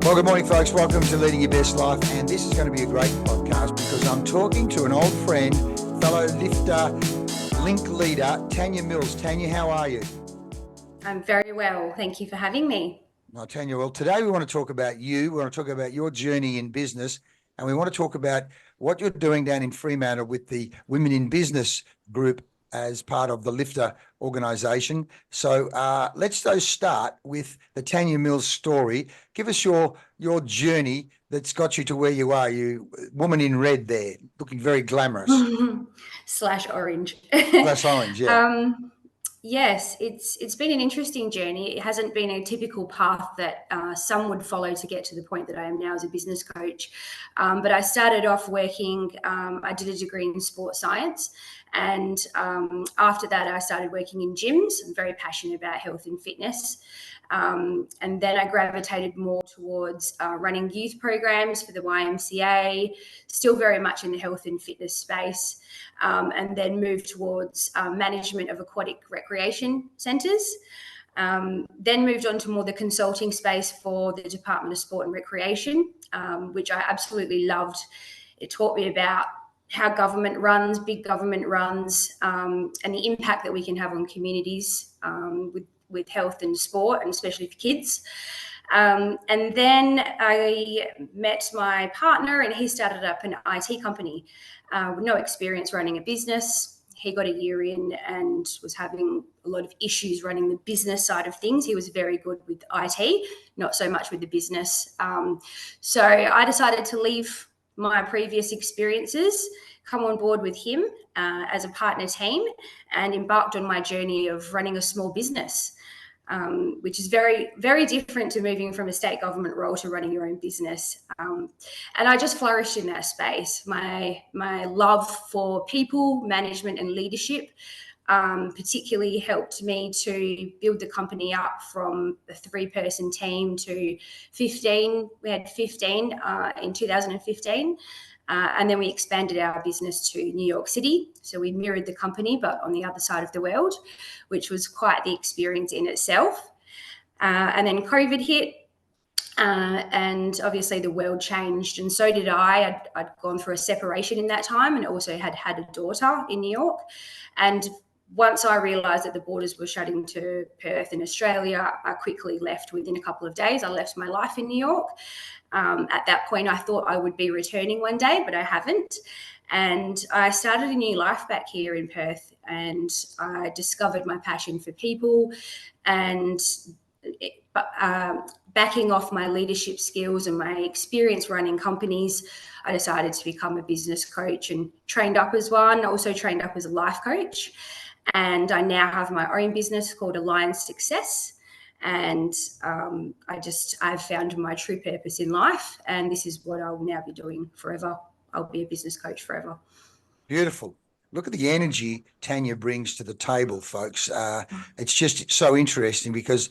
Well, good morning, folks. Welcome to Leading Your Best Life. And this is going to be a great podcast because I'm talking to an old friend, fellow lifter, link leader, Tanya Mills. Tanya, how are you? I'm very well. Thank you for having me. Well, Tanya, today we want to talk about you. We want to talk about your journey in business. And we want to talk about what you're doing down in Fremantle with the Women in Business group as part of the Lifter organisation. So let's start with the Tanya Mills story. Give us your journey that's got you to where you are. You woman in red there, looking very glamorous. Slash orange. Slash orange, yeah. Yes, it's been an interesting journey. It hasn't been a typical path that some would follow to get to the point that I am now as a business coach. But I started off working, I did a degree in sports science. And after that, I started working in gyms. I'm very passionate about health and fitness. And then I gravitated more towards running youth programs for the YMCA, still very much in the health and fitness space, and then moved towards management of aquatic recreation centres. Then moved on to more the consulting space for the Department of Sport and Recreation, which I absolutely loved. It taught me about how government runs, big government runs, and the impact that we can have on communities with health and sport, and especially for kids. And then I met my partner and he started up an IT company with no experience running a business. He got a year in and was having a lot of issues running the business side of things. He was very good with IT, not so much with the business. So I decided to leave my previous experiences, come on board with him as a partner team, and embarked on my journey of running a small business, which is very, very different to moving from a state government role to running your own business. And I just flourished in that space. My love for people, management and leadership particularly helped me to build the company up from a 3-person team to 15. We had 15 in 2015. And then we expanded our business to New York City. So we mirrored the company, but on the other side of the world, which was quite the experience in itself. And then COVID hit. And obviously the world changed, and so did I. I'd gone through a separation in that time and also had a daughter in New York. And once I realised that the borders were shutting to Perth in Australia, I quickly left within a couple of days. I left my life in New York. At that point, I thought I would be returning one day, but I haven't. And I started a new life back here in Perth, and I discovered my passion for people and backing off my leadership skills and my experience running companies. I decided to become a business coach and trained up as one, also trained up as a life coach. And I now have my own business called Alliance Success. And I've found my true purpose in life. And this is what I will now be doing forever. I'll be a business coach forever. Beautiful. Look at the energy Tanya brings to the table, folks. It's just so interesting because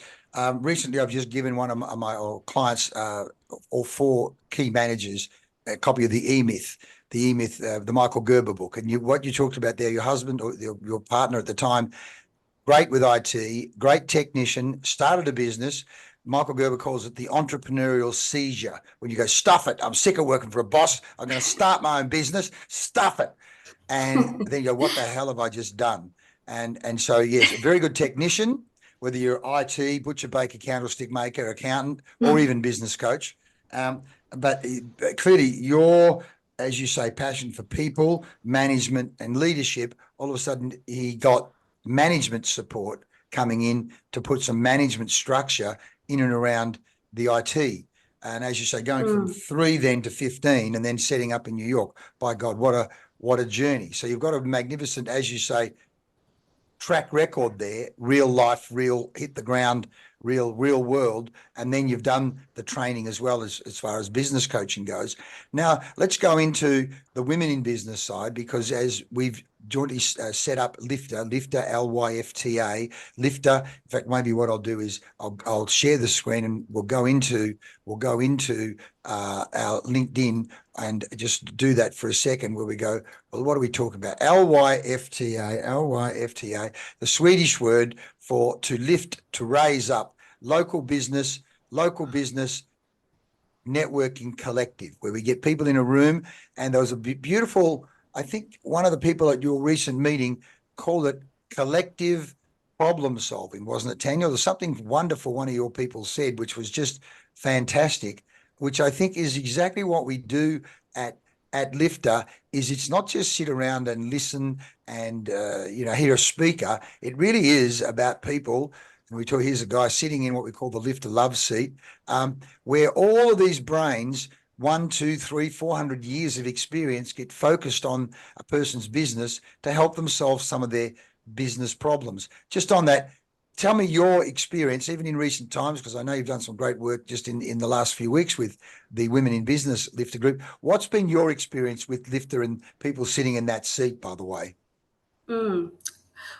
recently I've just given one of my clients, all 4 key managers, a copy of the E-Myth, the Michael Gerber book. And what you talked about there, your husband or your partner at the time, great with IT, great technician, started a business. Michael Gerber calls it the entrepreneurial seizure. When you go, stuff it, I'm sick of working for a boss, I'm going to start my own business, stuff it. And then you go, what the hell have I just done? And so, yes, a very good technician, whether you're IT, butcher, baker, candlestick maker, accountant, or even business coach. But clearly your, as you say, passion for people, management and leadership, all of a sudden he got management support coming in to put some management structure in and around the IT. And as you say, going from 3 then to 15 and then setting up in New York, by God, what a journey. So you've got a magnificent, as you say, track record there, real life, real hit the ground, real world. And then you've done the training as well as far as business coaching goes. Now, let's go into the women in business side, because as we've jointly set up Lifter, L-Y-F-T-A, Lifter. In fact, maybe what I'll do is I'll share the screen and we'll go into our LinkedIn and just do that for a second, where we go, well, what are we talking about? L-Y-F-T-A, the Swedish word for to lift, to raise up, local business networking collective, where we get people in a room, and there was a beautiful, I think one of the people at your recent meeting called it collective problem solving, wasn't it, Tanya? There's something wonderful one of your people said, which was just fantastic, which I think is exactly what we do at Lifter. Is it's not just sit around and listen and hear a speaker. It really is about people. And we talk, here's a guy sitting in what we call the Lifter love seat, where all of these brains, 1, 2, 3, 400 years of experience, get focused on a person's business to help them solve some of their business problems. Just on that, tell me your experience, even in recent times, because I know you've done some great work just in the last few weeks with the Women in Business Lifter group. What's been your experience with Lifter and people sitting in that seat, by the way?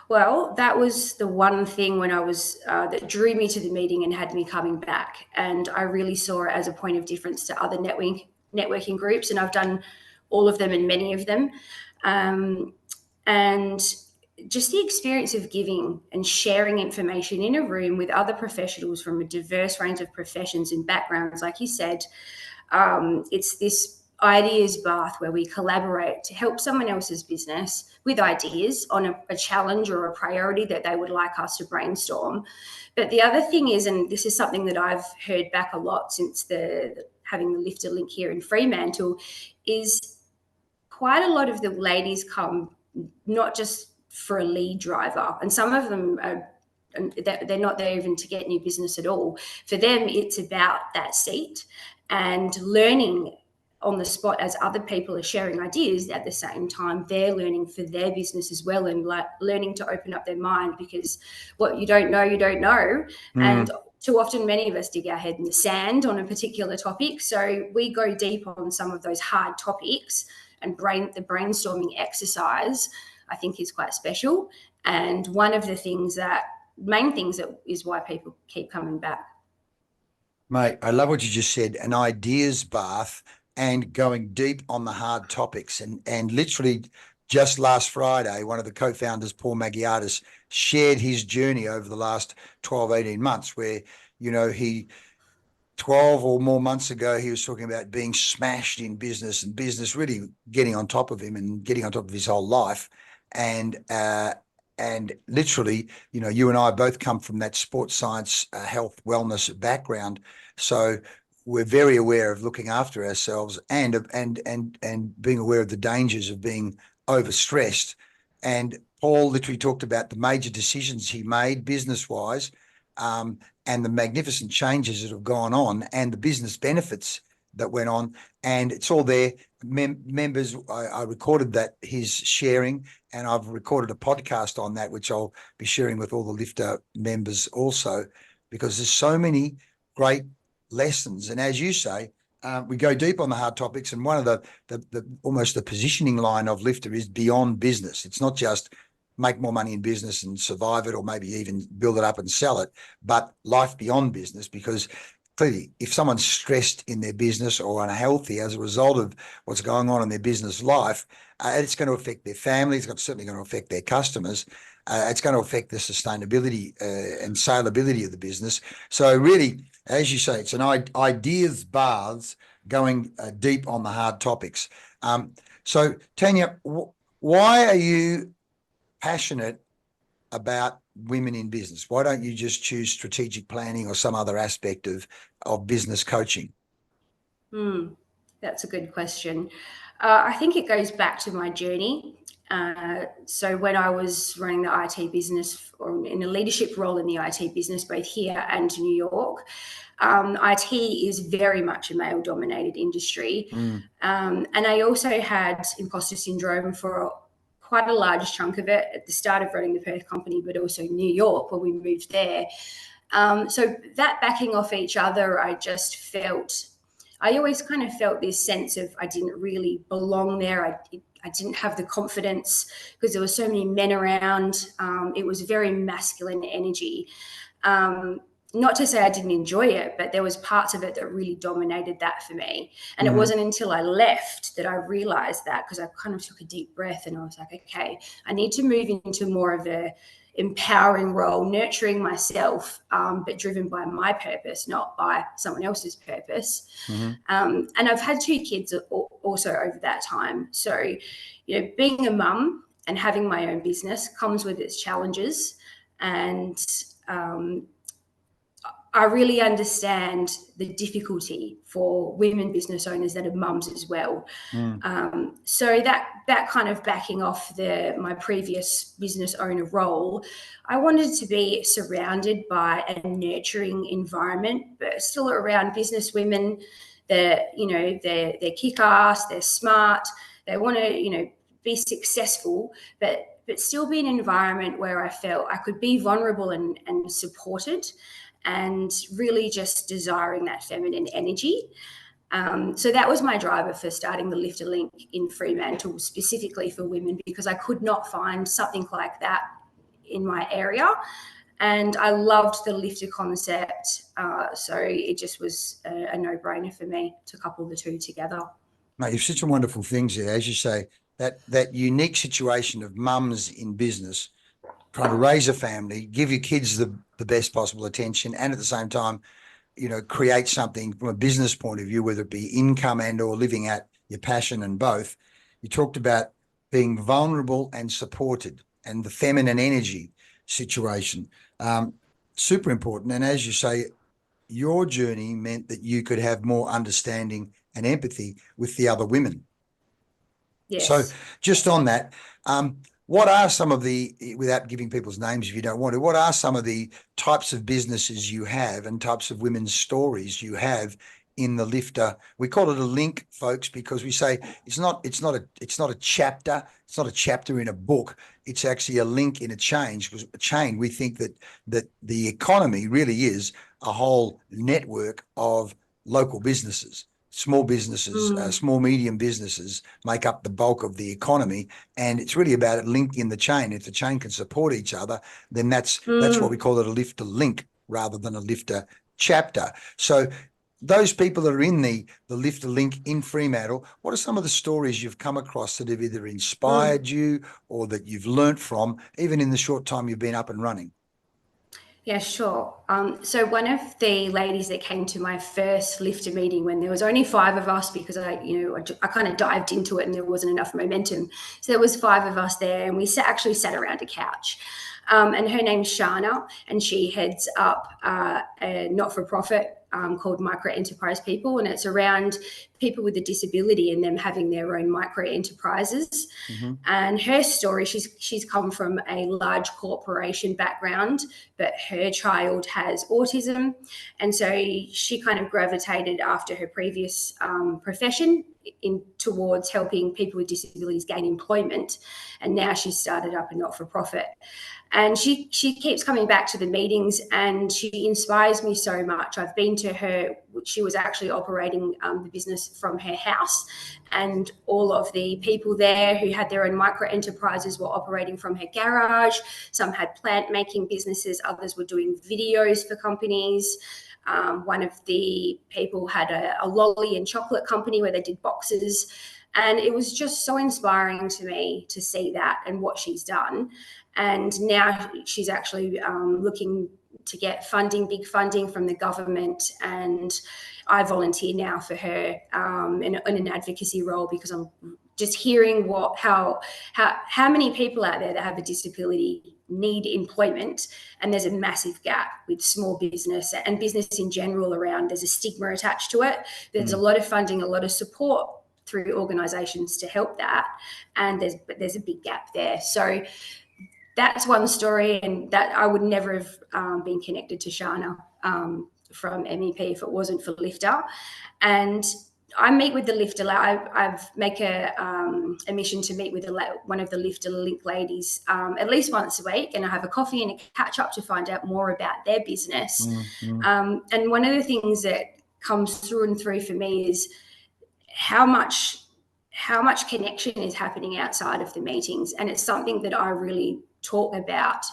Well, that was the one thing when I was that drew me to the meeting and had me coming back. And I really saw it as a point of difference to other networking groups, and I've done all of them and many of them. And just the experience of giving and sharing information in a room with other professionals from a diverse range of professions and backgrounds, like you said, it's this ideas bath where we collaborate to help someone else's business with ideas on a challenge or a priority that they would like us to brainstorm. But the other thing is, and this is something that I've heard back a lot since having the Lifter link here in Fremantle, is quite a lot of the ladies come not just for a lead driver, and some of them are, they're not there even to get new business at all. For them, it's about that seat and learning on the spot as other people are sharing ideas. At the same time, they're learning for their business as well, and learning to open up their mind, because what you don't know, you don't know. And too often, many of us dig our head in the sand on a particular topic. So we go deep on some of those hard topics, and the brainstorming exercise, I think, is quite special. And one of the main things that is why people keep coming back. Mate, I love what you just said, an ideas bath and going deep on the hard topics. And literally just last Friday, one of the co-founders, Paul Magiatis, shared his journey over the last 12, 18 months, where, 12 or more months ago, he was talking about being smashed in business, and business really getting on top of him and getting on top of his whole life. And literally, you and I both come from that sports science, health, wellness background. So we're very aware of looking after ourselves and being aware of the dangers of being overstressed. And Paul literally talked about the major decisions he made business-wise, and the magnificent changes that have gone on, and the business benefits that went on. And it's all there. Members, I recorded that, his sharing, and I've recorded a podcast on that, which I'll be sharing with all the Lifter members also, because there's so many great lessons. And as you say, we go deep on the hard topics. And one of the almost the positioning line of Lifter is beyond business. It's not just make more money in business and survive it, or maybe even build it up and sell it, but life beyond business. Because clearly, if someone's stressed in their business or unhealthy as a result of what's going on in their business life, it's going to affect their family. It's certainly going to affect their customers. It's going to affect the sustainability and saleability of the business. So really, as you say, it's an ideas baths going deep on the hard topics. So Tanya, why are you passionate about women in business? Why don't you just choose strategic planning or some other aspect of business coaching? That's a good question. I think it goes back to my journey. So when I was running the IT business, or in a leadership role in the IT business, both here and New York, IT is very much a male-dominated industry. And I also had imposter syndrome for quite a large chunk of it at the start of running the Perth company, but also New York when we moved there. So that backing off each other, I always kind of felt this sense of I didn't really belong there. I didn't have the confidence because there were so many men around. It was very masculine energy. Not to say I didn't enjoy it, but there was parts of it that really dominated that for me. And it wasn't until I left that I realized that, because I kind of took a deep breath and I was like, okay, I need to move into more of a empowering role, nurturing myself, but driven by my purpose, not by someone else's purpose. And I've had 2 kids also over that time. So, being a mum and having my own business comes with its challenges. And I really understand the difficulty for women business owners that are mums as well. So that kind of backing off my previous business owner role, I wanted to be surrounded by a nurturing environment, but still around business women. They're kick ass, they're smart, they want to be successful, but still be an environment where I felt I could be vulnerable and supported, and really just desiring that feminine energy. So that was my driver for starting the Lifter Link in Fremantle, specifically for women, because I could not find something like that in my area. And I loved the lifter concept. So it just was a no-brainer for me to couple the 2 together. Mate, you've said some wonderful things there. As you say, that unique situation of mums in business, trying to raise a family, give your kids the best possible attention, and at the same time, create something from a business point of view, whether it be income and or living out your passion and both. You talked about being vulnerable and supported, and the feminine energy situation. Super important. And as you say, your journey meant that you could have more understanding and empathy with the other women. Yes. So just on that, what are some of the, without giving people's names if you don't want to, what are some of the types of businesses you have and types of women's stories you have in the Lifter? We call it a link, folks, because we say it's not a chapter. It's not a chapter in a book. It's actually a link in a chain. Because a chain, we think that the economy really is a whole network of local businesses. Small businesses, small, medium businesses make up the bulk of the economy. And it's really about it linked in the chain. If the chain can support each other, then that's what we call it, a Lifter Link rather than a Lifter chapter. So those people that are in the Lifter Link in Fremantle, what are some of the stories you've come across that have either inspired you or that you've learnt from, even in the short time you've been up and running? Yeah, sure. So one of the ladies that came to my first Lifter meeting, when there was only 5 of us, because I kind of dived into it and there wasn't enough momentum. So there was 5 of us there, and we actually sat around a couch. And her name's Shana, and she heads up a not-for-profit called Micro Enterprise People, and it's around people with a disability and them having their own micro enterprises. And her story, she's come from a large corporation background, but her child has autism, and so she kind of gravitated after her previous profession towards helping people with disabilities gain employment, and now she's started up a not-for-profit. And she keeps coming back to the meetings, and she inspires me so much. I've been to her. She was actually operating the business from her house, and all of the people there who had their own micro enterprises were operating from her garage. Some had plant making businesses, others were doing videos for companies. One of the people had a lolly and chocolate company where they did boxes. And it was just so inspiring to me to see that and what she's done. And now she's actually looking to get funding, big funding from the government. And I volunteer now for her in an advocacy role, because I'm just hearing how many people out there that have a disability need employment, and there's a massive gap with small business and business in general around. There's a stigma attached to it. There's a lot of funding, a lot of support through organisations to help that, and there's a big gap there. So that's one story, and that I would never have been connected to Shana from MEP if it wasn't for Lifter. And I meet with the Lifter. I make a mission to meet with one of the Lifter Link ladies at least once a week, and I have a coffee and a catch up to find out more about their business. And one of the things that comes through and through for me is how much connection is happening outside of the meetings. And it's something that I really talk about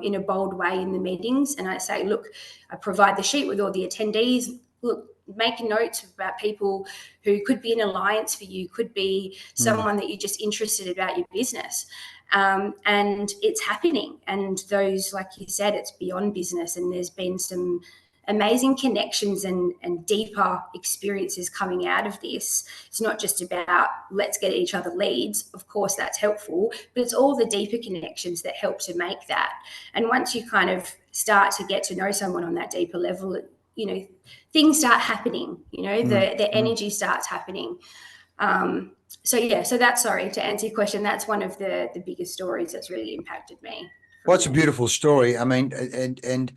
in a bold way in the meetings. And I say, look, I provide the sheet with all the attendees. Look, make notes about people who could be an alliance for you, could be someone that you're just interested about your business. And it's happening. And those, like you said, it's beyond business. And there's been some amazing connections and deeper experiences coming out of this. It's not just about let's get each other leads. Of course, that's helpful, but it's all the deeper connections that help to make that. And once you kind of start to get to know someone on that deeper level, you know, things start happening, you know, the energy starts happening. So that's, sorry, to answer your question, that's one of the biggest stories that's really impacted me. Well, it's a beautiful story. I mean, and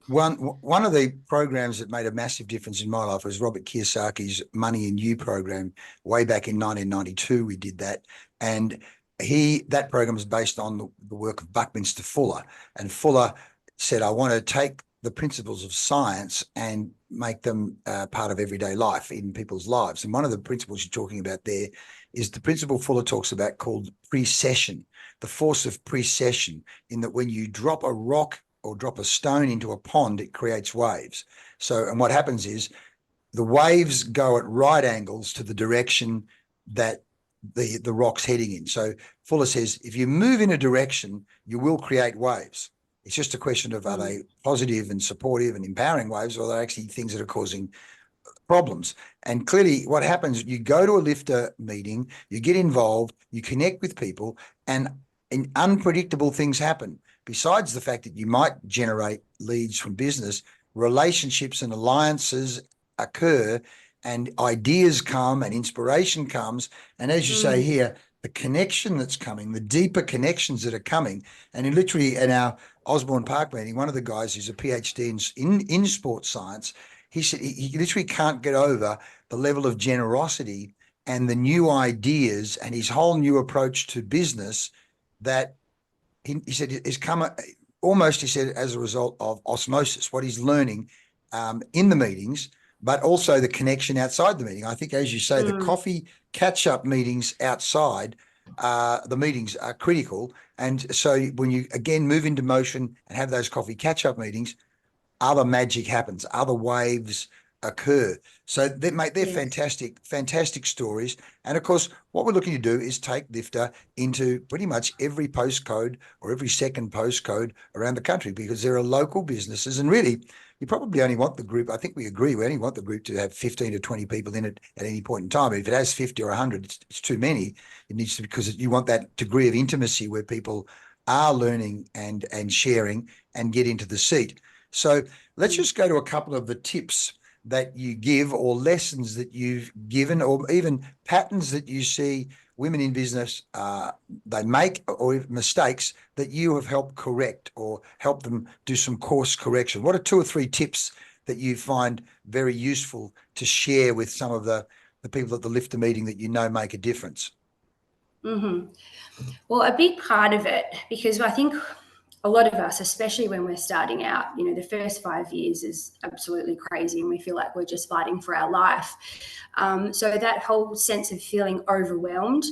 one of the programs that made a massive difference in my life was Robert Kiyosaki's Money in You program. Way back in 1992, we did that. And that program is based on the work of Buckminster Fuller. And Fuller said, I want to take the principles of science and make them part of everyday life in people's lives. And one of the principles you're talking about there is the principle Fuller talks about called precession, the force of precession, in that when you drop a rock or drop a stone into a pond, it creates waves. So, and what happens is the waves go at right angles to the direction that the rock's heading in. So Fuller says, if you move in a direction, you will create waves. It's just a question of, are they positive and supportive and empowering waves, or are they actually things that are causing problems? And clearly what happens, you go to a lifter meeting, you get involved, you connect with people, and unpredictable things happen. Besides the fact that you might generate leads from business, relationships and alliances occur, and ideas come and inspiration comes. And as you say here, the connection that's coming, the deeper connections that are coming. And literally in our Osborne Park meeting, one of the guys who's a PhD in sports science, he said he literally can't get over the level of generosity and the new ideas and his whole new approach to business that he said has come almost, he said, as a result of osmosis, what he's learning in the meetings, but also the connection outside the meeting. I think, as you say, the coffee catch-up meetings outside the meetings are critical. And so when you, again, move into motion and have those coffee catch-up meetings, other magic happens, other waves occur. So they're fantastic stories. And of course, what we're looking to do is take Lifter into pretty much every postcode or every second postcode around the country, because there are local businesses. And really, you probably only want the group, I think we agree, we only want the group to have 15 to 20 people in it at any point in time. If it has 50 or 100, it's too many. It needs to, because you want that degree of intimacy where people are learning and sharing and get into the seat. So let's just go to a couple of the tips that you give, or lessons that you've given, or even patterns that you see women in business they make, or mistakes that you have helped correct or help them do some course correction. What are 2 or 3 tips that you find very useful to share with some of the people at the Lifter meeting that you know make a difference? Well, a big part of it, because I think a lot of us, especially when we're starting out, you know, the first 5 years is absolutely crazy and we feel like we're just fighting for our life. So that whole sense of feeling overwhelmed,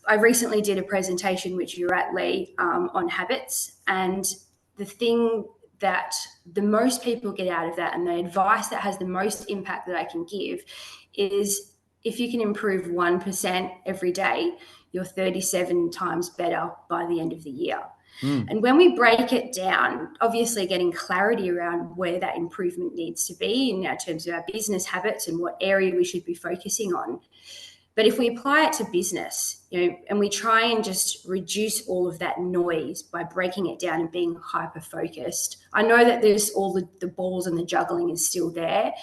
I recently did a presentation, which you're at, Lee, on habits. And the thing that the most people get out of that, and the advice that has the most impact that I can give, is if you can improve 1% every day, you're 37 times better by the end of the year. And when we break it down, obviously getting clarity around where that improvement needs to be in terms of our business habits and what area we should be focusing on. But if we apply it to business, you know, and we try and just reduce all of that noise by breaking it down and being hyper focused, I know that there's all the balls and the juggling is still there,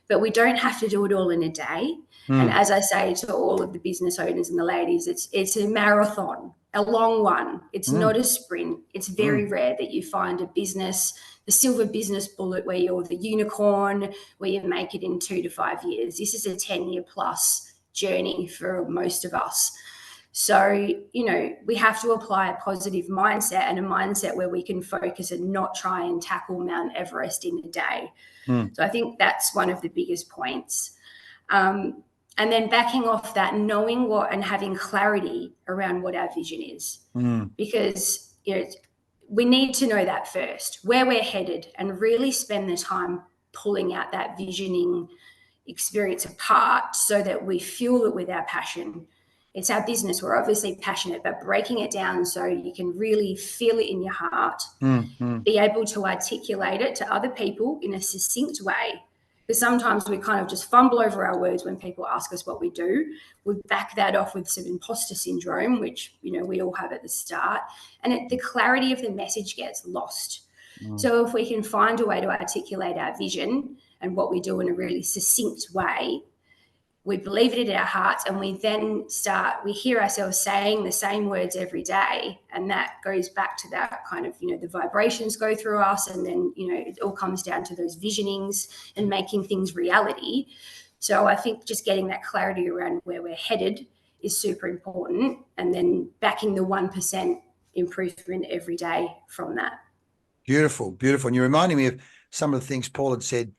but we don't have to do it all in a day. And as I say to all of the business owners and the ladies, it's a marathon, a long one. It's not a sprint. It's very rare that you find a business, the silver business bullet, where you're the unicorn, where you make it in 2 to 5 years. This is a 10-year plus journey for most of us. So, you know, we have to apply a positive mindset, and a mindset where we can focus and not try and tackle Mount Everest in a day. So I think that's one of the biggest points. And then backing off that, knowing what and having clarity around what our vision is, because, you know, we need to know that first, where we're headed, and really spend the time pulling out that visioning experience apart so that we fuel it with our passion. It's our business. We're obviously passionate, but breaking it down so you can really feel it in your heart, be able to articulate it to other people in a succinct way. Because sometimes we kind of just fumble over our words when people ask us what we do. We back that off with some imposter syndrome, which, you know, we all have at the start. And the clarity of the message gets lost. So if we can find a way to articulate our vision and what we do in a really succinct way, we believe it in our hearts, and we hear ourselves saying the same words every day. And that goes back to that kind of, you know, the vibrations go through us, and then, you know, it all comes down to those visionings and making things reality. So I think just getting that clarity around where we're headed is super important, and then backing the 1% improvement every day from that. Beautiful, beautiful. And you're reminding me of some of the things Paul had said,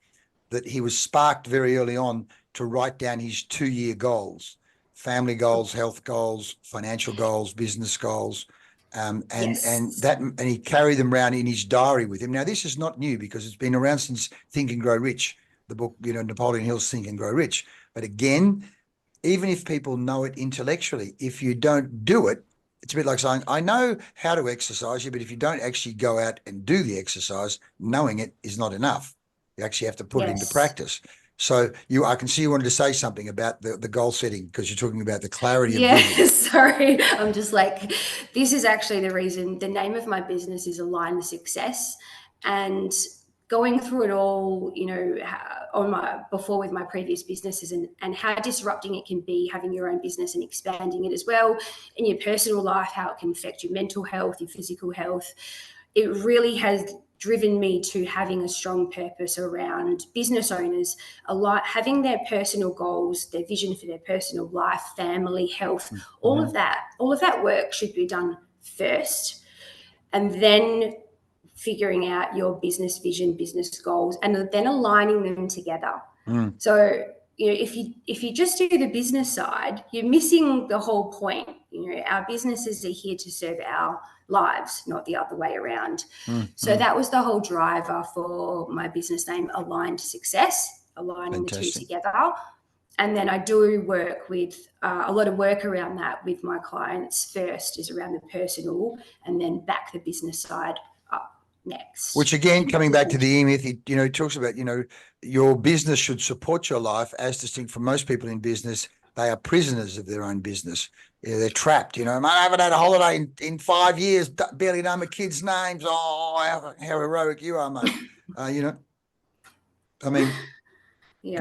that he was sparked very early on to write down his 2-year goals, family goals, health goals, financial goals, business goals. And he carried them around in his diary with him. Now, this is not new because it's been around since Think and Grow Rich, the book, you know, Napoleon Hill's Think and Grow Rich. But again, even if people know it intellectually, if you don't do it, it's a bit like saying, I know how to exercise you, but if you don't actually go out and do the exercise, knowing it is not enough. You actually have to put it into practice. So I can see you wanted to say something about the goal setting, because you're talking about the clarity of vision. Sorry. I'm just like, this is actually the reason the name of my business is Align the Success. And going through it all, you know, before with my previous businesses, and how disrupting it can be having your own business and expanding it as well in your personal life, how it can affect your mental health, your physical health. It really has driven me to having a strong purpose around business owners, having their personal goals, their vision for their personal life, family, health, all of that work should be done first. And then figuring out your business vision, business goals, and then aligning them together. So, you know, if you just do the business side, you're missing the whole point. You know, our businesses are here to serve our lives, not the other way around. So that was the whole driver for my business name, Aligned Success, aligning the two together. And then I do work with a lot of work around that with my clients. First is around the personal, and then back the business side up next. Which again, coming back to the E-Myth, it talks about, your business should support your life, as distinct from most people in business. They are prisoners of their own business. They're trapped. I haven't had a holiday in 5 years, barely know my kids' names. Oh, how heroic you are, mate.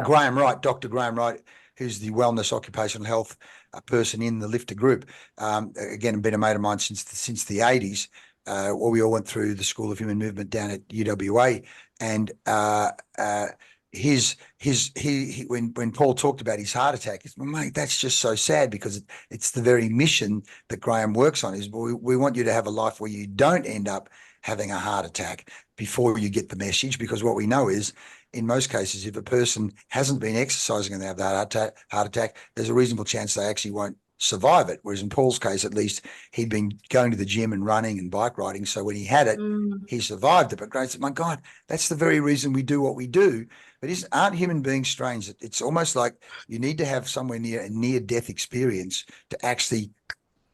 Graham Wright, Dr. Graham Wright, who's the wellness occupational health person in the Lifter Group, again, been a mate of mine since the 80s. We all went through the School of Human Movement down at UWA, and when Paul talked about his heart attack, he said, well, mate, that's just so sad, because it's the very mission that Graham works on. Is we want you to have a life where you don't end up having a heart attack before you get the message, because what we know is, in most cases, if a person hasn't been exercising and they have that heart attack, there's a reasonable chance they actually won't survive it. Whereas in Paul's case, at least, he'd been going to the gym and running and bike riding. So when he had it, he survived it. But Grace said, my God, that's the very reason we do what we do. But aren't human beings strange? It's almost like you need to have somewhere near a near-death experience to actually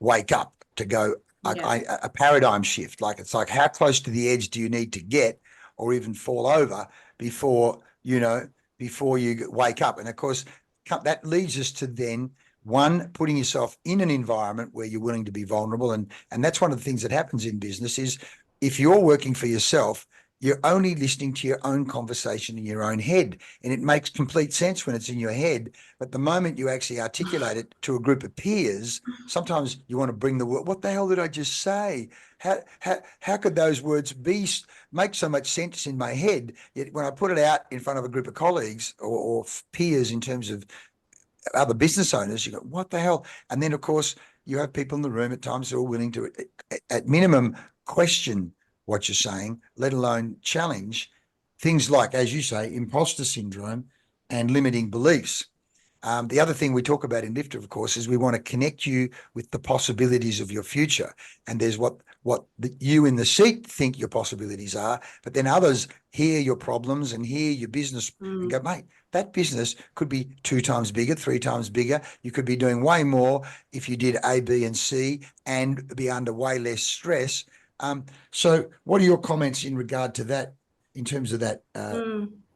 wake up, to go, a paradigm shift. Like, it's like, how close to the edge do you need to get, or even fall over before you wake up? And of course, that leads us to then, one, putting yourself in an environment where you're willing to be vulnerable. And that's one of the things that happens in business is, if you're working for yourself, you're only listening to your own conversation in your own head. And it makes complete sense when it's in your head. But the moment you actually articulate it to a group of peers, sometimes you want to bring the word, what the hell did I just say? How could those words make so much sense in my head? Yet when I put it out in front of a group of colleagues or peers in terms of other business owners, you go, what the hell? And then, of course, you have people in the room at times who are willing to, at minimum, question what you're saying, let alone challenge things like, as you say, imposter syndrome and limiting beliefs. The other thing we talk about in Lifter, of course, is we want to connect you with the possibilities of your future. And there's what you in the seat think your possibilities are, but then others hear your problems and hear your business and go, mate, that business could be 2 times bigger, 3 times bigger. You could be doing way more if you did A, B, and C and be under way less stress. So what are your comments in regard to that, in terms of that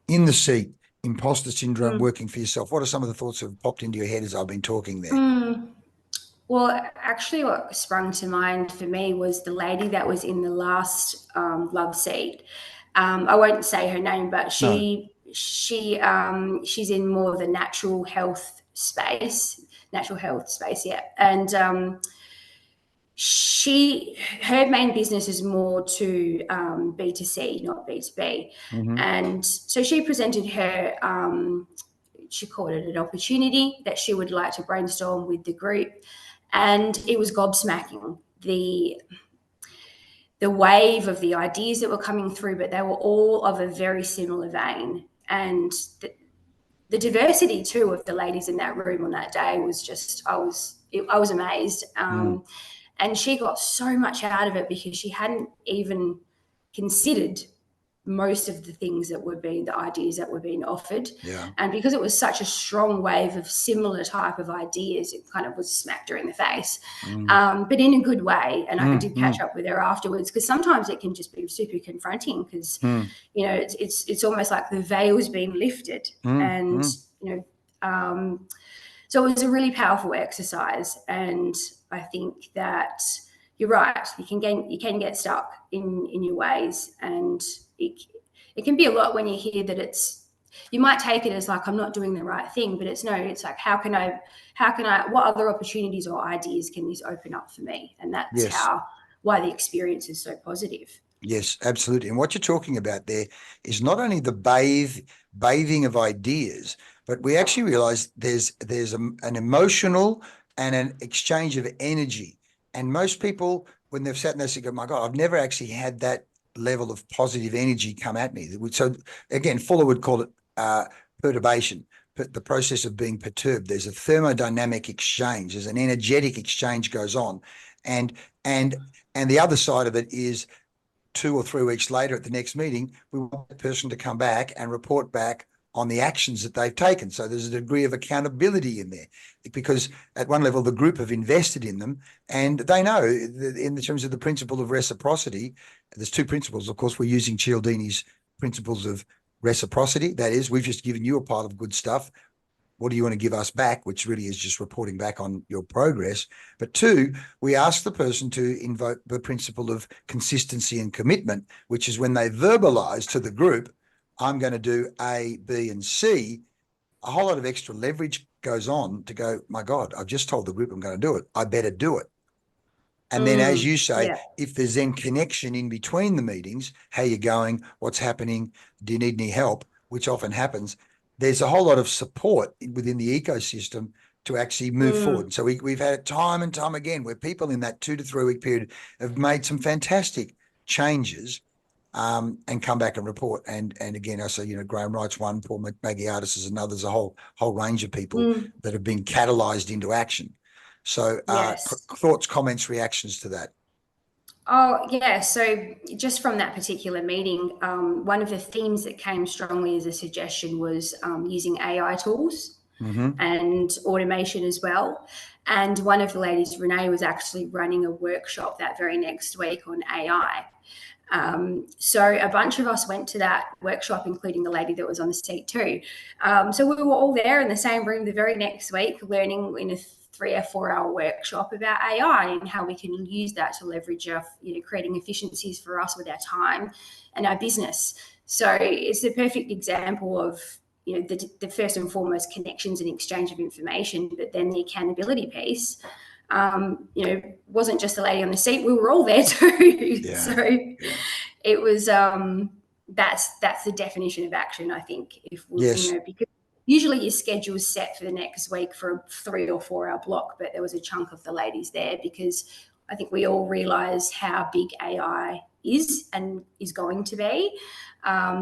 in the seat, imposter syndrome, working for yourself? What are some of the thoughts that have popped into your head as I've been talking there? Well, actually, what sprung to mind for me was the lady that was in the last love seat. I won't say her name, but she's in more of the natural health space, yeah. And her main business is more to B2C, not B2B. And so she presented her, she called it an opportunity that she would like to brainstorm with the group. And it was gobsmacking, the wave of the ideas that were coming through, but they were all of a very similar vein. And the diversity too of the ladies in that room on that day was just, I was amazed. And she got so much out of it because she hadn't even considered most of the things that were being, the ideas that were being offered. Yeah. And because it was such a strong wave of similar type of ideas, it kind of was smacked her in the face, but in a good way. And I did catch up with her afterwards, because sometimes it can just be super confronting, because, you know, it's almost like the veil's been lifted. And, you know, so it was a really powerful exercise. And I think that you're right. You can get stuck in your ways, and it can be a lot when you hear that you might take it as like, I'm not doing the right thing, but it's like, how can I, what other opportunities or ideas can this open up for me? And that's why the experience is so positive. Yes, absolutely. And what you're talking about there is not only the bathing of ideas, but we actually realize there's an emotional and an exchange of energy. And most people, when they've sat in there, say, "Oh my God, I've never actually had that level of positive energy come at me." So again, Fuller would call it perturbation, the process of being perturbed. There's a thermodynamic exchange. There's an energetic exchange goes on. And the other side of it is 2 or 3 weeks later at the next meeting, we want the person to come back and report back on the actions that they've taken. So there's a degree of accountability in there, because at one level, the group have invested in them, and they know in terms of the principle of reciprocity, there's 2 principles. Of course, we're using Cialdini's principles of reciprocity. That is, we've just given you a pile of good stuff. What do you want to give us back? Which really is just reporting back on your progress. But 2, we ask the person to invoke the principle of consistency and commitment, which is when they verbalize to the group, I'm going to do A, B, and C, a whole lot of extra leverage goes on to go, my God, I've just told the group I'm going to do it. I better do it. And then, as you say, if there's then connection in between the meetings, how you going, what's happening, do you need any help, which often happens, there's a whole lot of support within the ecosystem to actually move forward. And so we've had it time and time again where people in that 2 to 3 week period have made some fantastic changes and come back and report. And again, I say, you know, Graham Wright's one, Paul Magiatis is another. There's a whole range of people that have been catalyzed into action. So thoughts, comments, reactions to that? Oh, yeah. So just from that particular meeting, one of the themes that came strongly as a suggestion was using AI tools and automation as well. And one of the ladies, Renee, was actually running a workshop that very next week on AI. So a bunch of us went to that workshop, including the lady that was on the seat too. So we were all there in the same room the very next week, learning in a 3 or 4 hour workshop about AI and how we can use that to leverage our, you know, creating efficiencies for us with our time and our business. So it's the perfect example of, you know, the first and foremost connections and exchange of information, but then the accountability piece. You know, wasn't just the lady on the seat, we were all there too. So it was that's the definition of action, I think. If we, you know, because usually your schedule is set for the next week for a 3 or 4 hour block, but there was a chunk of the ladies there because I think we all realize how big AI is and is going to be.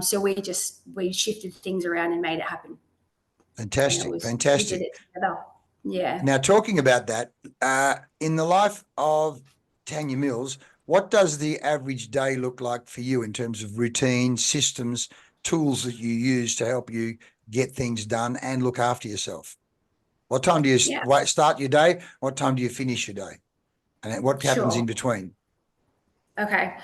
So we shifted things around and made it happen. Fantastic, We fantastic. did it together. Yeah. Now, talking about that, in the life of Tanya Mills, what does the average day look like for you in terms of routine, systems, tools that you use to help you get things done and look after yourself? What time do you Yeah. start your day? What time do you finish your day? And what happens Sure. in between? Okay.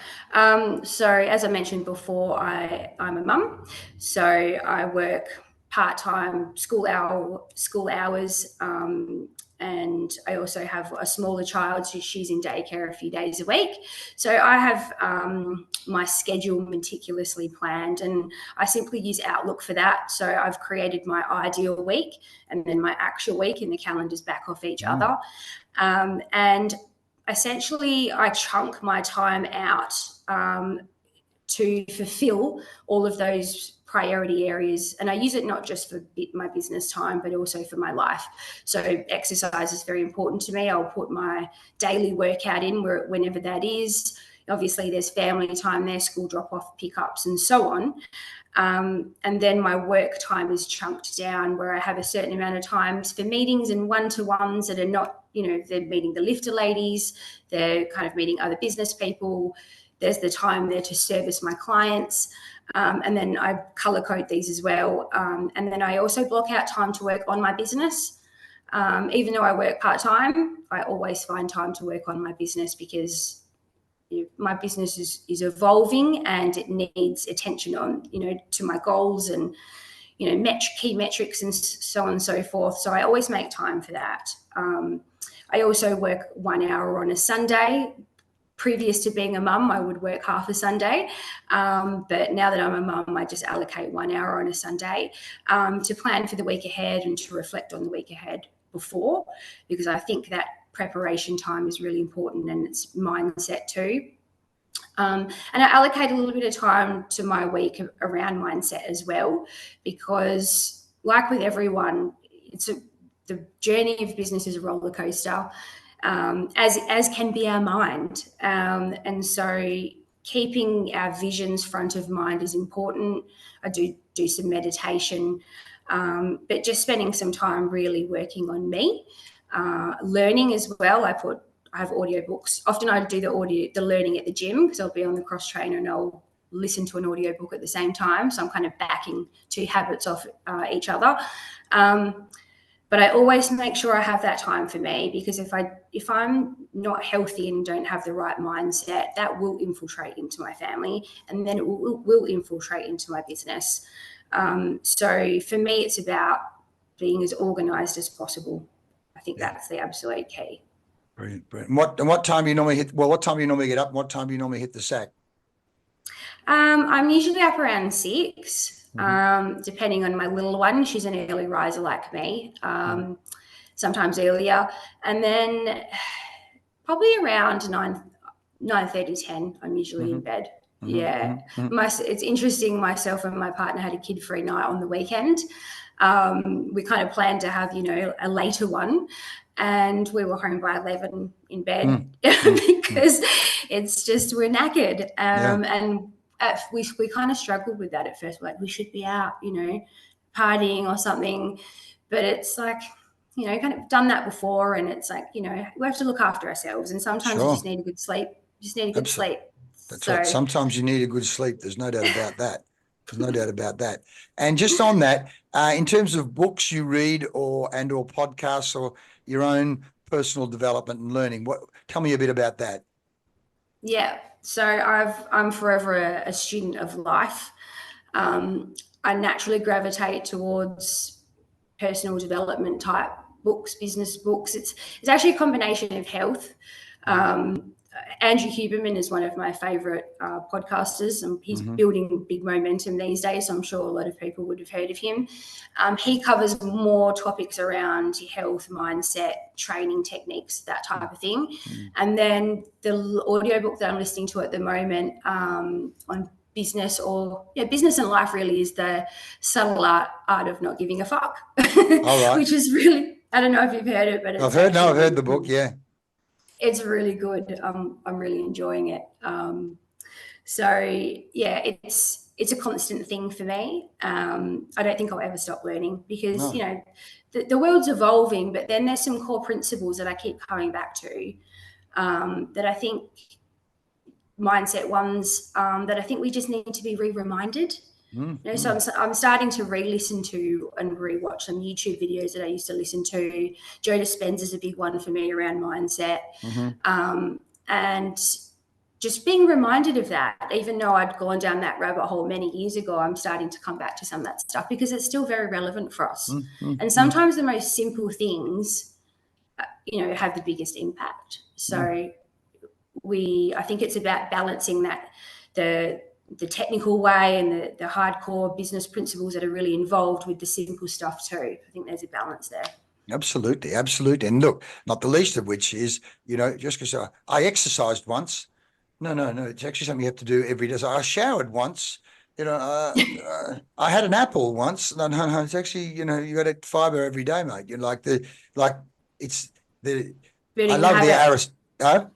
So as I mentioned before, I'm a mum. So I work part-time school hours, and I also have a smaller child, so she's in daycare a few days a week. So I have my schedule meticulously planned, and I simply use Outlook for that. So I've created my ideal week and then my actual week, and the calendars back off each other. And essentially, I chunk my time out to fulfill all of those priority areas. And I use it not just for my business time, but also for my life. So exercise is very important to me. I'll put my daily workout in whenever that is. Obviously, there's family time there, school drop-off, pickups, and so on. And then my work time is chunked down where I have a certain amount of times for meetings and one-to-ones that are not, they're meeting the lifter ladies, they're kind of meeting other business people. There's the time there to service my clients. And then I color code these as well. And then I also block out time to work on my business. Even though I work part-time, I always find time to work on my business because my business is evolving and it needs attention on, to my goals and, key metrics and so on and so forth. So I always make time for that. I also work 1 hour on a Sunday. Previous to being a mum, I would work half a Sunday. But now that I'm a mum, I just allocate 1 hour on a Sunday to plan for the week ahead and to reflect on the week ahead before, because I think that preparation time is really important and it's mindset too. And I allocate a little bit of time to my week around mindset as well, because like with everyone, the journey of business is a roller coaster. As can be our mind. And so keeping our visions front of mind is important. I do some meditation, but just spending some time really working on me, learning as well. I have audiobooks. Often I do the learning at the gym because I'll be on the cross trainer and I'll listen to an audiobook at the same time. So I'm kind of backing two habits off each other. But I always make sure I have that time for me, because if I'm not healthy and don't have the right mindset, that will infiltrate into my family, and then it will infiltrate into my business. So for me, it's about being as organized as possible. I think that's the absolute key. Brilliant, brilliant. What time do you normally hit? Well, what time do you normally get up? And what time do you normally hit the sack? I'm usually up around 6. Depending on my little one. She's an early riser like me, sometimes earlier. And then probably around 9:30, 10, I'm usually in bed. It's interesting, myself and my partner had a kid-free night on the weekend. We kind of planned to have, a later one, and we were home by 11 in bed because it's just, we're knackered. And we kind of struggled with that at first. Like, we should be out, partying or something. But it's like, kind of done that before. And it's like, we have to look after ourselves. And sometimes you just need a good sleep. You just need a good sleep. That's right. Sometimes you need a good sleep. There's no doubt about that. There's no doubt about that. And just on that, in terms of books you read or podcasts or your own personal development and learning, tell me a bit about that. Yeah. So I'm forever a student of life. I naturally gravitate towards personal development type books, business books. It's actually a combination of health. Andrew Huberman is one of my favorite podcasters, and he's building big momentum these days. So I'm sure a lot of people would have heard of him. He covers more topics around health, mindset, training techniques, that type of thing. And then the audiobook that I'm listening to at the moment on business business and life really is the subtle art of not giving a fuck. All right. Which is really, I don't know if you've heard it, but I've heard the book. Yeah. It's really good. I'm really enjoying it. So yeah, it's it's a constant thing for me. I don't think I'll ever stop learning because, No. you know, the world's evolving, but then there's some core principles that I keep coming back to that I think mindset ones that I think we just need to be re-reminded. You know, so I'm starting to re-listen to and re-watch some YouTube videos that I used to listen to. Joe Dispenza is a big one for me around mindset. And just being reminded of that, even though I'd gone down that rabbit hole many years ago, I'm starting to come back to some of that stuff because it's still very relevant for us. And sometimes the most simple things, you know, have the biggest impact. So I think it's about balancing that, the technical way and the hardcore business principles that are really involved with the simple stuff too. I think there's a balance there. Absolutely, absolutely. And look, not the least of which is, you know, just because I exercised once. No, it's actually something you have to do every day. So I showered once. You know, I had an apple once. No, it's actually, you know, you got to fiber every day, mate. You know, it's the. Building I love the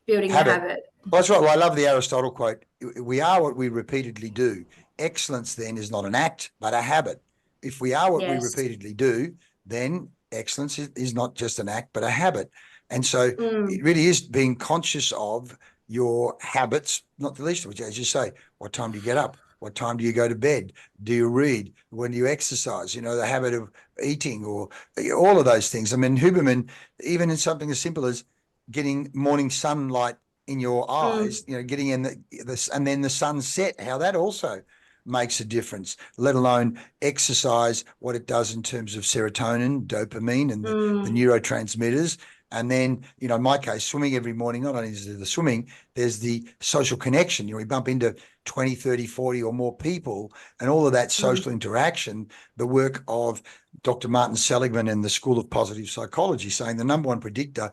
building the habit. Well, that's right. Well, I love the Aristotle quote. We are what we repeatedly do. Excellence then is not an act, but a habit. If we are what we repeatedly do, then excellence is not just an act, but a habit. And so it really is being conscious of your habits, not the least of which, as you say, what time do you get up? What time do you go to bed? Do you read? When do you exercise? You know, the habit of eating or all of those things. I mean, Huberman, even in something as simple as getting morning sunlight in your eyes, you know, getting in the and then the sunset, how that also makes a difference, let alone exercise, what it does in terms of serotonin, dopamine, and the neurotransmitters. And then, you know, in my case, swimming every morning, not only is there the swimming, there's the social connection. You know, we bump into 20, 30, 40 or more people, and all of that social interaction, the work of Dr. Martin Seligman and the School of Positive Psychology, saying the number one predictor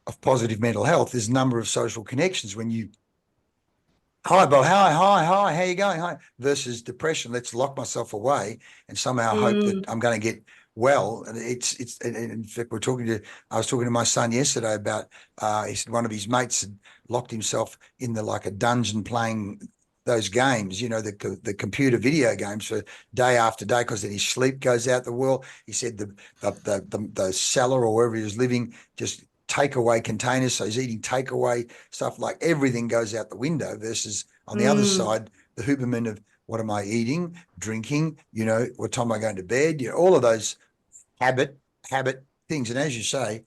of positive mental health is number of social connections. When you, hi, Bob, hi, how you going? Hi, versus depression, let's lock myself away and somehow hope that I'm going to get well. And it's in fact, I was talking to my son yesterday about, he said one of his mates had locked himself in like a dungeon playing those games, you know, the computer video games for day after day, because then his sleep goes out the wall. He said the cellar or wherever he was living just takeaway containers, so he's eating takeaway stuff, like everything goes out the window, versus on the other side, the Huberman of what am I eating, drinking, you know, what time am I going to bed, you know, all of those habit things. And as you say,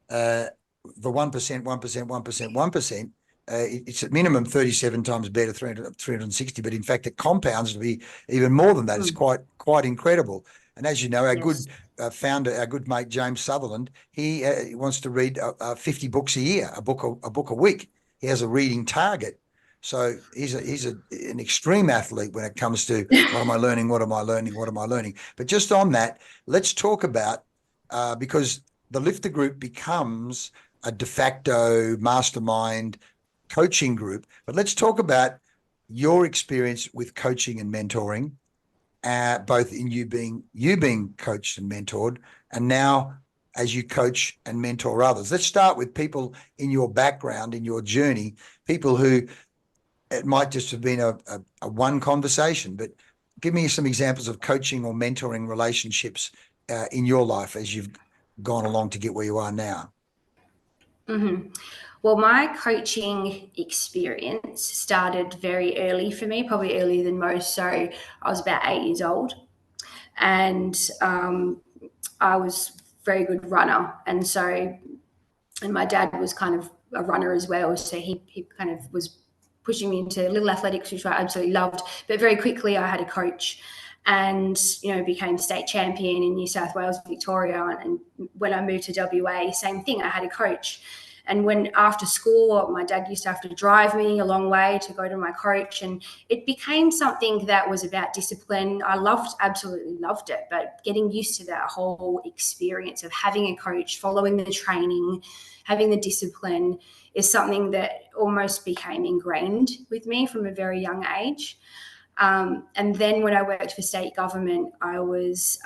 the 1%, it's at minimum 37 times better, 360, but in fact it compounds to be even more than that. It's quite incredible. And as you know, our good founder, our good mate James Sutherland, he wants to read 50 books a year, a book a week. He has a reading target. So he's an extreme athlete when it comes to what am I learning, what am I learning. But just on that, let's talk about, because the Lifter Group becomes a de facto mastermind coaching group. But let's talk about your experience with coaching and mentoring, both in you being coached and mentored, and now as you coach and mentor others. Let's start with people in your background, in your journey, people who it might just have been a one conversation, but give me some examples of coaching or mentoring relationships in your life as you've gone along to get where you are now. Well, my coaching experience started very early for me, probably earlier than most. So I was about 8 years old, and I was a very good runner. And my dad was kind of a runner as well. So he kind of was pushing me into little athletics, which I absolutely loved. But very quickly I had a coach, and, you know, became state champion in New South Wales, Victoria. And when I moved to WA, same thing, I had a coach. And when after school, my dad used to have to drive me a long way to go to my coach, and it became something that was about discipline. I absolutely loved it, but getting used to that whole experience of having a coach, following the training, having the discipline is something that almost became ingrained with me from a very young age. And then when I worked for state government, I was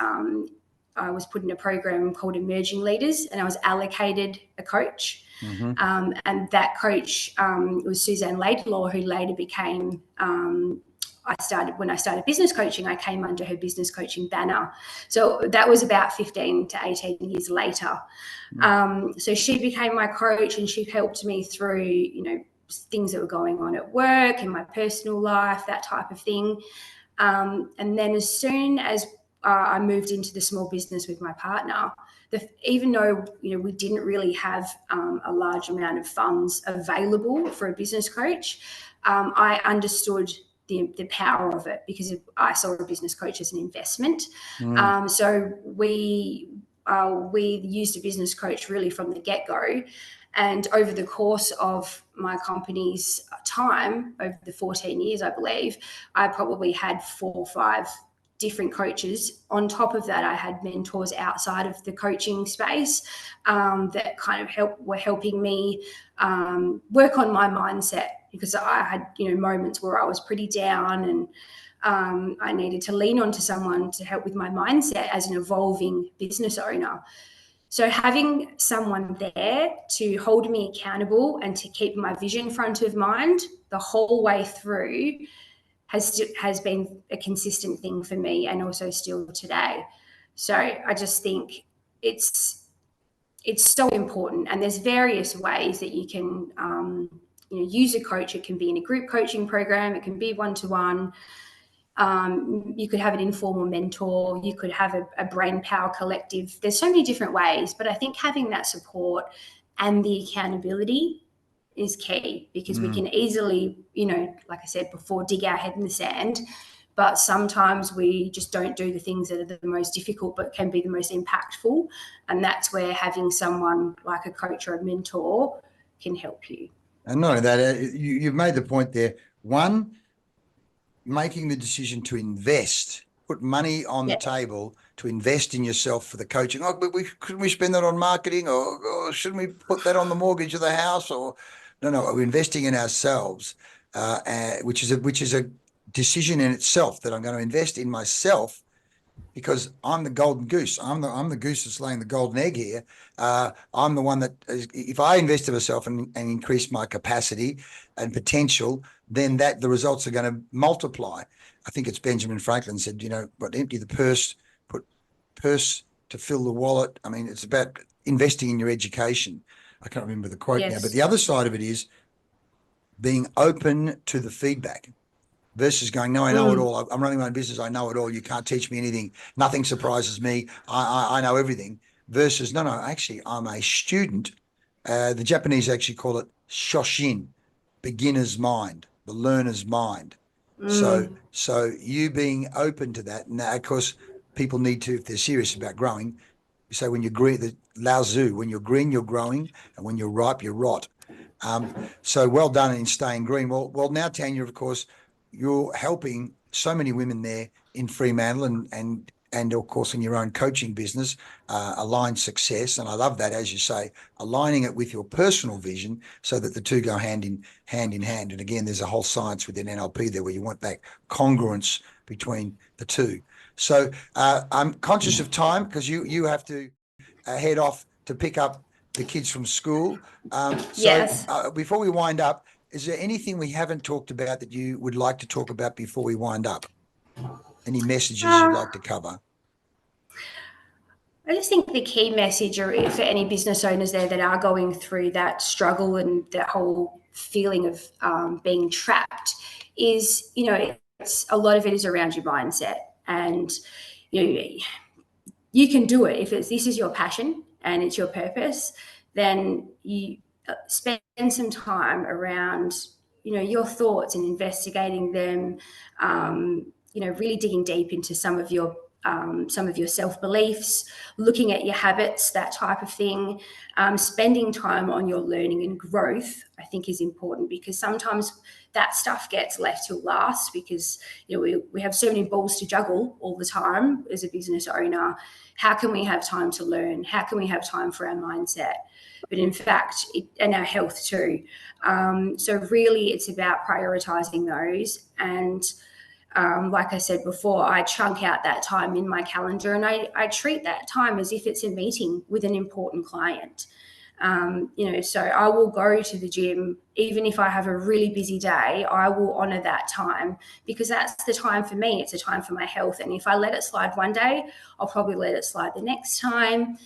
put in a program called Emerging Leaders, and I was allocated a coach. And that coach was Suzanne Laidlaw, who later became when I started business coaching, I came under her business coaching banner. So that was about 15 to 18 years later. So she became my coach, and she helped me through, things that were going on at work, in my personal life, that type of thing. And then as soon as I moved into the small business with my partner, even though we didn't really have a large amount of funds available for a business coach, I understood the power of it, because I saw a business coach as an investment. So we used a business coach really from the get-go. And over the course of my company's time, over the 14 years, I believe, I probably had 4 or 5 different coaches. On top of that, I had mentors outside of the coaching space that kind of were helping me work on my mindset, because I had moments where I was pretty down, and I needed to lean onto someone to help with my mindset as an evolving business owner. So having someone there to hold me accountable and to keep my vision front of mind the whole way through has been a consistent thing for me, and also still today. So I just think it's so important, and there's various ways that you can use a coach. It can be in a group coaching program, it can be one-to-one. You could have an informal mentor, you could have a brain power collective. There's so many different ways, but I think having that support and the accountability is key, because we can easily, like I said before, dig our head in the sand, but sometimes we just don't do the things that are the most difficult but can be the most impactful. And that's where having someone like a coach or a mentor can help you. And not only that, you've made the point there. One, making the decision to invest, put money on the table to invest in yourself for the coaching. Oh, but couldn't we spend that on marketing, or shouldn't we put that on the mortgage of the house? Or no, we're investing in ourselves, which is a decision in itself, that I'm going to invest in myself, because I'm the golden goose. I'm the goose that's laying the golden egg here. I'm the one that if I invest in myself and increase my capacity and potential, then the results are going to multiply. I think it's Benjamin Franklin said, what, empty the purse, put purse to fill the wallet. I mean, it's about investing in your education. I can't remember the quote now, but the other side of it is being open to the feedback versus going, no, I know it all. I'm running my own business. I know it all. You can't teach me anything. Nothing surprises me. I know everything. Versus, no, actually, I'm a student. The Japanese actually call it shoshin, beginner's mind, the learner's mind. So you being open to that. Now, of course, people need to, if they're serious about growing, you say when you're green, the Lao Tzu, when you're green, you're growing, and when you're ripe, you're rot. So well done in staying green. Well, now, Tanya, of course, you're helping so many women there in Fremantle and of course in your own coaching business, align success. And I love that, as you say, aligning it with your personal vision so that the two go hand in hand. And again, there's a whole science within NLP there where you want that congruence between the two. So I'm conscious of time, because you have to head off to pick up the kids from school. Before we wind up, is there anything we haven't talked about that you would like to talk about before we wind up? Any messages you'd like to cover? I just think the key message for any business owners there that are going through that struggle and that whole feeling of being trapped is, a lot of it is around your mindset. And, you can do it. If this is your passion and it's your purpose, then you spend some time around, your thoughts and investigating them, really digging deep into some of your self-beliefs, looking at your habits, that type of thing. Spending time on your learning and growth, I think, is important, because sometimes that stuff gets left till last, because we have so many balls to juggle all the time as a business owner. How can we have time to learn? How can we have time for our mindset? But in fact, and our health too. So really, it's about prioritizing those. And like I said before, I chunk out that time in my calendar, and I treat that time as if it's a meeting with an important client. So I will go to the gym, even if I have a really busy day, I will honor that time because that's the time for me. It's a time for my health. And if I let it slide one day, I'll probably let it slide the next time.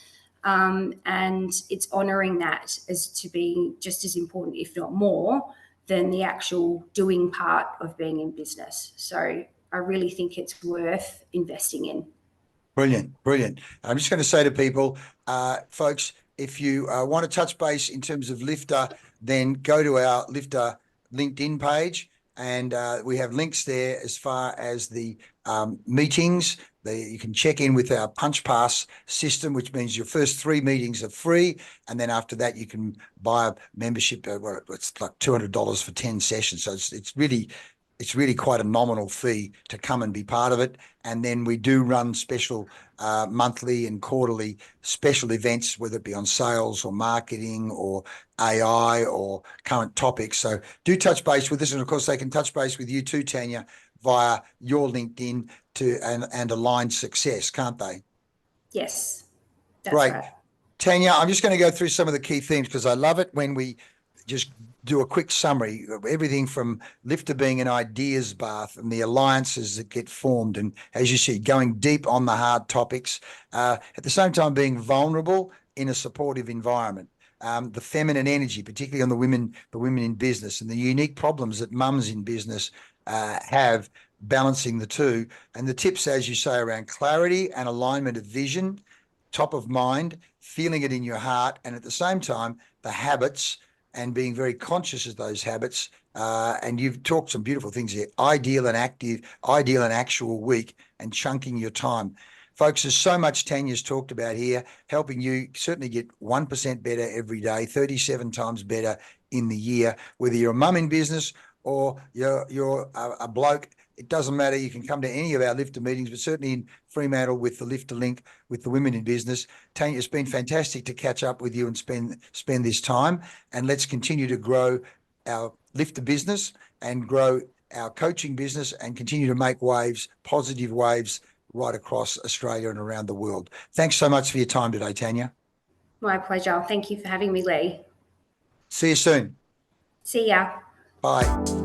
And it's honoring that as to be just as important, if not more, than the actual doing part of being in business. So I really think it's worth investing in. Brilliant, brilliant. I'm just going to say to people, folks, if you want to touch base in terms of Lifter, then go to our Lifter LinkedIn page, and we have links there as far as the meetings. You can check in with our Punch Pass system, which means your first 3 meetings are free, and then after that you can buy a membership. It's like $200 for 10 sessions, so it's really quite a nominal fee to come and be part of it. And then we do run special monthly and quarterly special events, whether it be on sales or marketing or AI or current topics. So do touch base with us. And of course, they can touch base with you too, Tanya, via your LinkedIn and Aligned Success, can't they? Yes, that's Great. right. Tanya, I'm just going to go through some of the key themes because I love it when we just do a quick summary of everything from Lifter being an ideas bath and the alliances that get formed. And as you see, going deep on the hard topics, at the same time being vulnerable in a supportive environment. The feminine energy, particularly on the women in business, and the unique problems that mums in business have balancing the two. And the tips, as you say, around clarity and alignment of vision, top of mind, feeling it in your heart, and at the same time, the habits and being very conscious of those habits. And you've talked some beautiful things here, ideal and actual week, and chunking your time. Folks, there's so much Tanya's talked about here, helping you certainly get 1% better every day, 37 times better in the year, whether you're a mum in business or you're a bloke. It doesn't matter. You can come to any of our Lifter meetings, but certainly in Fremantle with the Lifter link with the women in business. Tanya, it's been fantastic to catch up with you and spend this time. And let's continue to grow our Lifter business and grow our coaching business and continue to make waves, positive waves, right across Australia and around the world. Thanks so much for your time today, Tanya. My pleasure. Thank you for having me, Lee. See you soon. See ya. Bye.